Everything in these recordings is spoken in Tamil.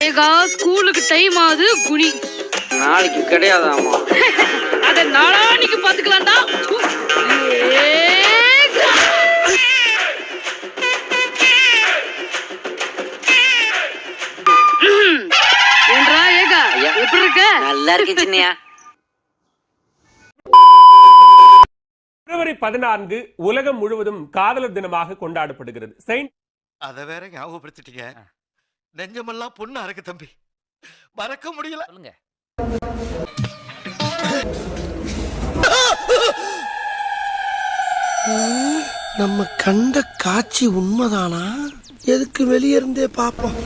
ஏகா ஸ்கூலுக்கு டைம் ஆகுது குனி. நாளைக்கு கிடையாதாமா. அத நாளானிக்கு பாத்துக்கலாம்டா. ஏன்றா ஏகா எப்படி இருக்க? நல்லா இருக்கேன் சின்னையா. பிப்ரவரி 14 உலகம் முழுவதும் காதலர் தினமாக கொண்டாடப்படுகிறது. அத வேற ஞாபகப்படுத்திட்டீங்க. நெஞ்சமெல்லாம் பொண்ணு அறக்கு தம்பி, மறக்க முடியல. சொல்லுங்க. நம்ம கண்ட காட்சி உண்மைதானா? எதுக்கு வெளியே இருந்தே பாப்போம்.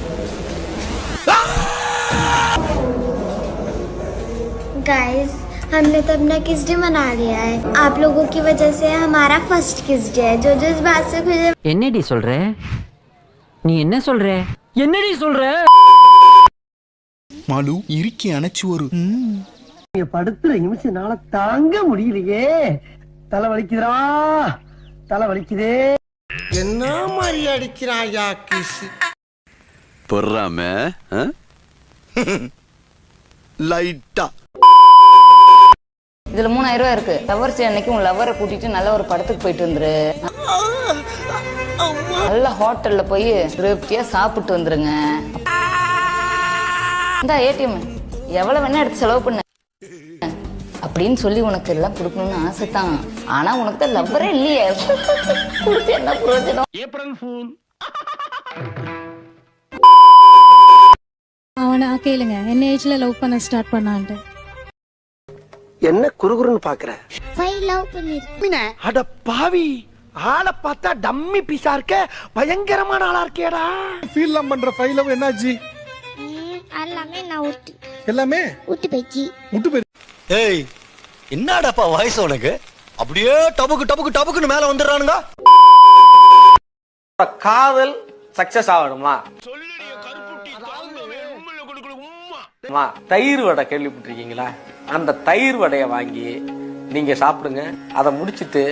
गाइस, हमने तो अपना किस डे मना लिया है. आप लोगों की वजह से हमारा फर्स्ट किस डे है. जो इस बात से खुश है. என்னடி சொல்ற? நீ என்ன சொல்ற? என்னடி சொல்ற? மாலு இறுக்கி அணைச்சு ஒரு படுத்துற நிமிஷம்னால தாங்க முடியலையே. தலை வலிக்குதுடா, தலை வலிக்குதே. என்ன மாதிரி அடிக்கிறாயா கிஸ் பொறாம லைட்டா. இதுல 3000 ரூபாய் இருக்கு. லவர்ஸ் டே அன்னைக்கு உன் லவரை கூட்டிட்டு நல்ல ஒரு படத்துக்கு போயிட்டு வந்துரு. நல்ல ஹோட்டல்ல போய் திருப்தியா சாப்பிட்டு வந்துருங்க. இந்த ஏடிஎம் எவ்வளவு வேணா எடுத்து செலவு பண்ண அப்படின்னு சொல்லி உனக்கு எல்லாம் கொடுக்கணும்னு ஆசை தான். ஆனா உனக்கு தான் லவ்வரே இல்லையே. கொடுத்து என்ன பிரயோஜனம்? April fool. அவனை கேளுங்க, என்ன ஏஜ்ல லவ் பண்ண ஸ்டார்ட் பண்ணான்ட்டு. என்ன குறுகுறுன்னு பாக்குற? लव பண்ணிருக்கேன். அட பாவி, ஆளை பார்த்தா டம்மி பீஸா இருக்க, பயங்கரமான ஆளா இருக்கேடா. ஃபீல்லாம் பண்ற ஃபைல் லவ் என்னாச்சு? எல்லாமே நான் ஊட்டி எல்லாமே ஊட்டி போய்ச்சி. முட்டு போய். ஏய், என்னடாப்பா வாய்ஸ் உனக்கு? அப்படியே டபுக்கு டபுக்கு டபுக்குன்னு மேல வந்துடுறானுங்க. காதல் சக்சஸ் ஆகணுமா? தயிர் வடை கேள்விப்பட்டிருக்கீங்களா? அந்த தயிர் வடையை வாங்கி நீங்க சாப்பிடுங்க. அதை முடிச்சிட்டு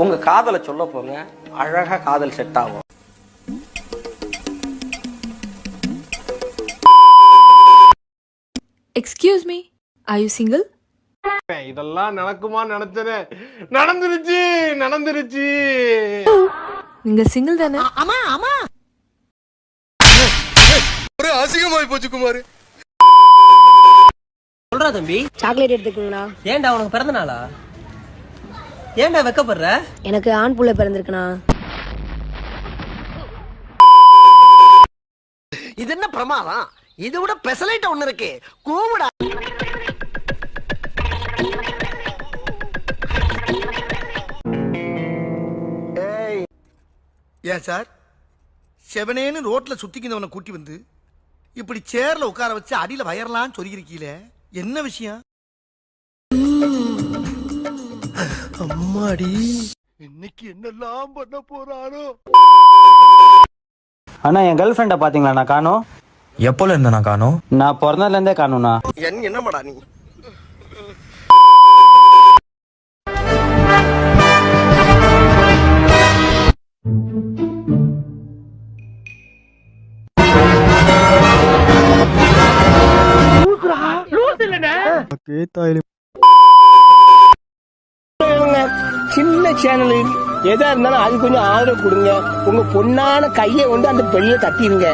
உங்க காதலை சொல்ல போங்க. அழகா காதல் செட் ஆகும். Excuse me, are you single? இதெல்லாம் நடக்குமா? நினைச்சனே நடந்துருச்சு, நடந்துருச்சு. நீங்க சிங்கிள் தானே? ஆமா ஆமா. ஒரு அசிங்கமாய் போச்சு குமார். சொல்றா தம்பி, சாக்லேட் எடுத்துக்கீங்களா? ஏன்டா உனக்கு பிறந்த நாளா? ஏன்டா வெக்கப்படுற? எனக்கு ஆண் புள்ள பிறந்திருக்குண்ணா. இது என்ன பிரமாதம்? இது விட பெசலைட் ஒண்ணு இருக்கு. கூவுடா. ஏன் சார் செவனேன்னு ரோட்ல சுத்திக்கிந்தவனை கூட்டி வந்து இப்படி சேர்ல உட்கார வச்சு அடியில வயர்லாம் சொல்லியிருக்கீங்களே, என்ன விஷயம்? அம்மாடி, இன்னைக்கு என்னெல்லாம் பண்ண போறானோ? அண்ணா, என் கேர்ள் ஃப்ரெண்ட பாத்தீங்களா? நான் காணோம். எப்போல இருந்த நான் காணோம்? நான் பிறந்ததுல இருந்தே காணோம்ண்ணா. என்னமாடா நீ? சின்ன சேனல் எதா இருந்தாலும் அது கொஞ்சம் ஆதரவு கொடுங்க. உங்க பொண்ணான கையை கொண்டு அந்த பெண்ணில தட்டிடுங்க.